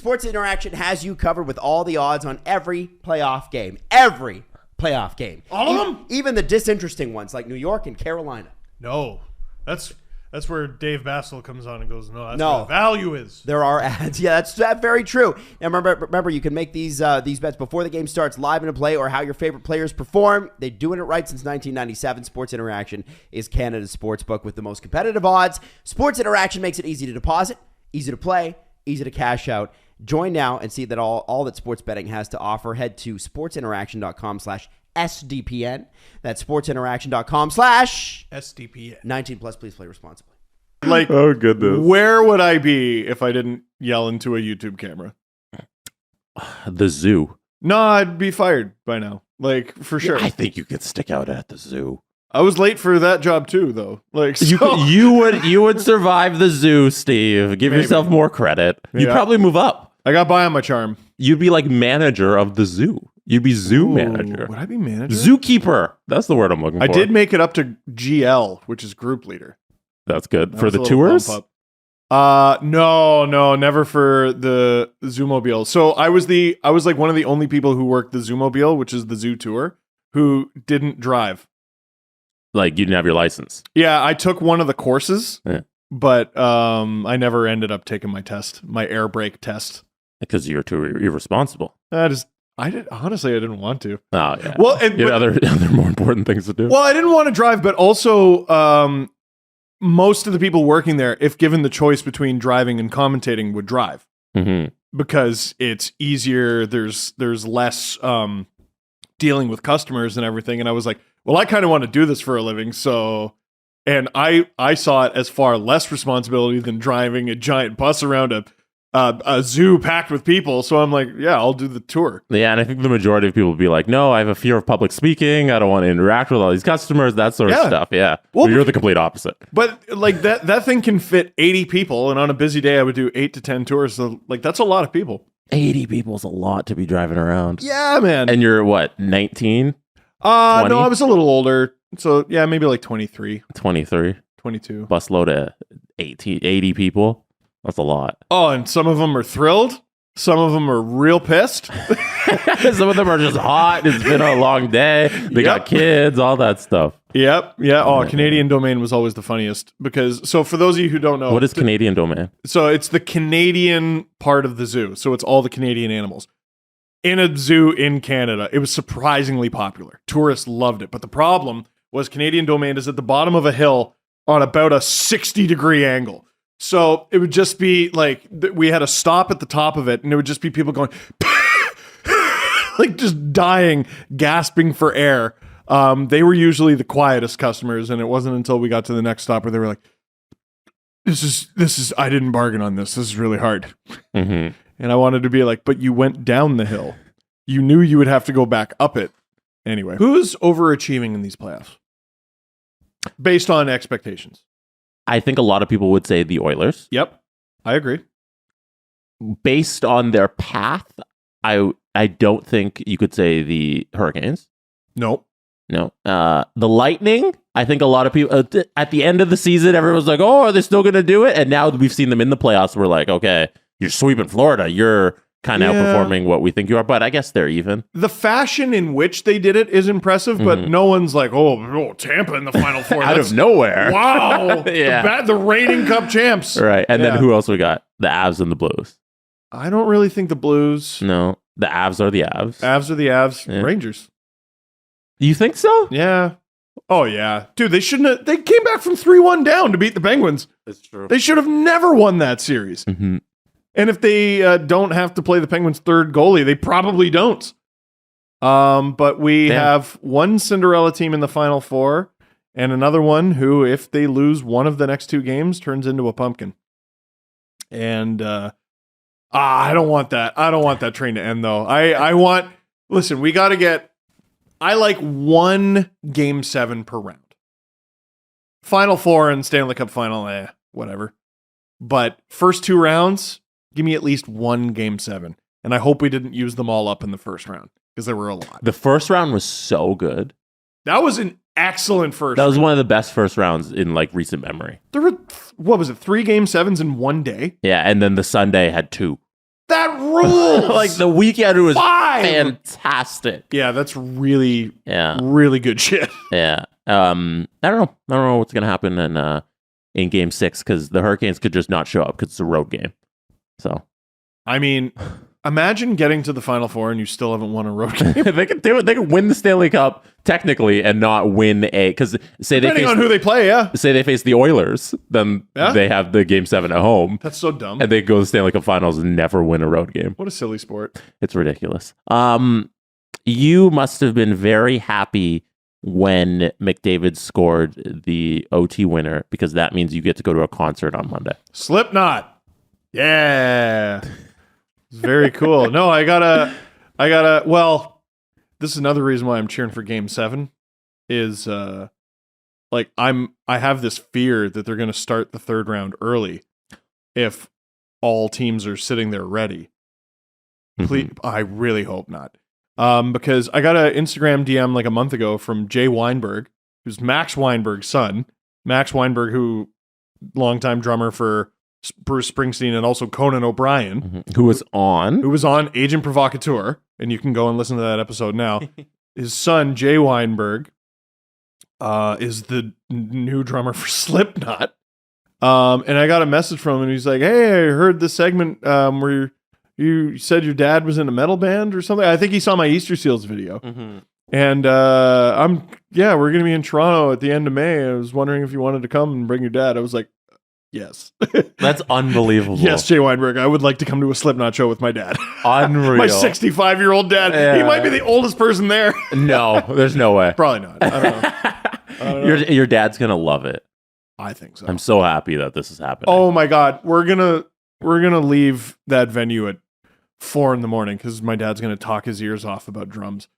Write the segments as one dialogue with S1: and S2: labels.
S1: Sports Interaction has you covered with all the odds on every playoff game. Every playoff game.
S2: All of them?
S1: Even the disinteresting ones like New York and Carolina.
S2: No. That's where Dave Bassel comes on and goes, no, that's where the value is.
S1: There are ads. Yeah, that's very true. And remember, you can make these bets before the game starts, live and in play, or how your favorite players perform. They're doing it right since 1997. Sports Interaction is Canada's sportsbook with the most competitive odds. Sports Interaction makes it easy to deposit, easy to play, easy to cash out. Join now and see that all that sports betting has to offer. Head to sportsinteraction.com/SDPN. That's sportsinteraction.com/SDPN. 19 plus, please play responsibly.
S3: Like, oh goodness, where would I be if I didn't yell into a YouTube camera?
S4: The zoo.
S3: No, I'd be fired by now. Like, for sure.
S4: I think you could stick out at the zoo.
S3: I was late for that job too, though. Like, so.
S4: you would survive the zoo, Steve. Give yourself more credit. You'd probably move up.
S3: I got by on my charm.
S4: You'd be like manager of the zoo. You'd be zoo manager.
S3: Would I be manager?
S4: Zookeeper. That's the word I'm looking for.
S3: I did make it up to GL, which is group leader.
S4: That's good. For the tours?
S3: No, never for the Zoomobile. So I was like one of the only people who worked the Zoomobile, which is the zoo tour, who didn't drive.
S4: Like, you didn't have your license.
S3: Yeah, I took one of the courses, but I never ended up taking my test, my air brake test.
S4: Because you're too irresponsible.
S3: I didn't want to.
S4: Oh, yeah.
S3: Well,
S4: you had other more important things to do.
S3: Well, I didn't want to drive, but also most of the people working there, if given the choice between driving and commentating, would drive.
S4: Mm-hmm.
S3: Because it's easier. There's less dealing with customers and everything. And I was like, well, I kind of want to do this for a living. So, and I saw it as far less responsibility than driving a giant bus around a zoo packed with people. So I'm like, yeah, I'll do the tour.
S4: Yeah, and I think the majority of people would be like, no, I have a fear of public speaking. I don't want to interact with all these customers, that sort of stuff. Yeah. Well, you're the complete opposite.
S3: But like that thing can fit 80 people. And on a busy day, I would do 8 to 10 tours. So like, that's a lot of people.
S4: 80 people is a lot to be driving around.
S3: Yeah, man.
S4: And you're what, 19?
S3: No, I was a little older. So yeah, maybe like 23.
S4: 23.
S3: 22.
S4: Busload of 80 people. That's a lot.
S3: Oh, and some of them are thrilled. Some of them are real pissed.
S4: Some of them are just hot. It's been a long day. They got kids, all that stuff.
S3: Yep. Yeah. Oh, Canadian Domain was always the funniest because, so for those of you who don't know.
S4: What is Canadian Domain?
S3: So it's the Canadian part of the zoo. So it's all the Canadian animals. In a zoo in Canada, it was surprisingly popular. Tourists loved it. But the problem was Canadian Domain is at the bottom of a hill on about a 60-degree angle. So it would just be like, we had a stop at the top of it, and it would just be people going, like just dying, gasping for air. They were usually the quietest customers, and it wasn't until we got to the next stop where they were like, this is, I didn't bargain on this. This is really hard.
S4: Mm-hmm.
S3: And I wanted to be like, but you went down the hill. You knew you would have to go back up it. Anyway, who's overachieving in these playoffs? Based on expectations.
S4: I think a lot of people would say the Oilers.
S3: Yep, I agree.
S4: Based on their path, I don't think you could say the Hurricanes.
S3: No.
S4: The Lightning, I think a lot of people, at the end of the season, everyone's like, oh, are they still going to do it? And now we've seen them in the playoffs. We're like, okay, you're sweeping Florida. You're kind of outperforming what we think you are, but I guess they're even.
S3: The fashion in which they did it is impressive, but no one's like, oh, Tampa in the Final Four.
S4: Out of nowhere.
S3: Wow.
S4: Yeah.
S3: The reigning Cup champs.
S4: Right. And then who else we got? The Avs and the Blues.
S3: I don't really think the Blues.
S4: No. The Avs are the Avs.
S3: Avs are the Avs. Yeah. Rangers.
S4: You think so?
S3: Yeah. Oh, yeah. Dude, they shouldn't have. They came back from 3-1 down to beat the Penguins.
S4: That's true.
S3: They should have never won that series.
S4: Mm-hmm.
S3: And if they don't have to play the Penguins' third goalie, they probably don't. But we have one Cinderella team in the Final Four and another one who, if they lose one of the next 2 games, turns into a pumpkin. And I don't want that. I don't want that train to end, though. Listen, we got to get, I like 1 Game 7 per round. Final Four and Stanley Cup Final, whatever. But first 2 rounds, give me at least 1 Game 7. And I hope we didn't use them all up in the first round, because there were a lot.
S4: The first round was so good.
S3: That was an excellent first
S4: round. That was one of the best first rounds in like recent memory.
S3: There were, 3 Game 7s in one day?
S4: Yeah, and then the Sunday had 2.
S3: That rules.
S4: Like the weekend was
S3: 5.
S4: fantastic.
S3: Yeah, that's really,
S4: Yeah.
S3: really good shit.
S4: Yeah. I don't know what's gonna happen in Game 6 because the Hurricanes could just not show up because it's a road game. So
S3: I mean, imagine getting to the Final Four and you still haven't won a road game.
S4: they could do it. They could win the Stanley Cup technically and not win because
S3: Depending on who they play, yeah.
S4: Say they face the Oilers, then
S3: Yeah.
S4: they have the Game 7 at home.
S3: That's so dumb.
S4: And they go to the Stanley Cup Finals and never win a road game.
S3: What a silly sport.
S4: It's ridiculous. You must have been very happy when McDavid scored the OT winner because that means you get to go to a concert on Monday.
S3: Slipknot. Yeah. It's very cool. No, I gotta, well, this is another reason why I'm cheering for Game 7 is, like, I have this fear that they're going to start the third round early if all teams are sitting there ready. Please, I really hope not. Because I got an Instagram DM like a month ago from Jay Weinberg, who's Max Weinberg's son. Max Weinberg, who longtime drummer for Bruce Springsteen and also Conan O'Brien,
S4: who was on
S3: Agent Provocateur, and you can go and listen to that episode now. His son Jay Weinberg is the new drummer for Slipknot. And I got a message from him, and he's like, "Hey, I heard this segment where you said your dad was in a metal band or something. I think he saw my Easter Seals video." And we're gonna be in Toronto at the end of May. I was wondering if you wanted to come and bring your dad. I was like, yes.
S4: That's unbelievable.
S3: Yes, Jay Weinberg. I would like to come to a Slipknot show with my dad.
S4: Unreal.
S3: My 65-year-old dad.
S4: Yeah.
S3: He might be the oldest person there.
S4: No, there's no way.
S3: Probably not. I don't know.
S4: Your dad's gonna love it.
S3: I think so.
S4: I'm so happy that this is happening.
S3: Oh my God. We're gonna leave that venue at 4 a.m. because my dad's gonna talk his ears off about drums.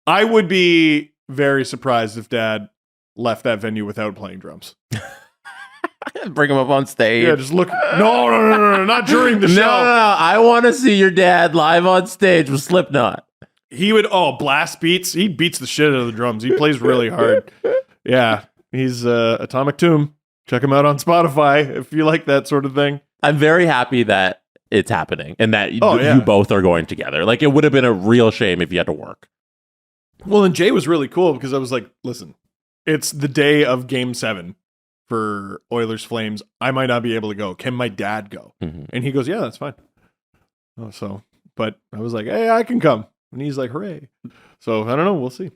S3: I would be very surprised if Dad left that venue without playing drums.
S4: Bring him up on stage.
S3: Yeah, just look. No, not during the show.
S4: No, I want to see your dad live on stage with Slipknot.
S3: He would, blast beats. He beats the shit out of the drums. He plays really hard. Yeah, he's Atomic Tomb. Check him out on Spotify if you like that sort of thing.
S4: I'm very happy that it's happening and that you both are going together. Like, it would have been a real shame if you had to work.
S3: Well, and Jay was really cool because I was like, listen, it's the day of Game 7 for Oilers Flames. I might not be able to go. Can my dad go? And he goes, yeah, that's fine. But I was like, hey, I can come. And he's like, hooray. So I don't know. We'll see.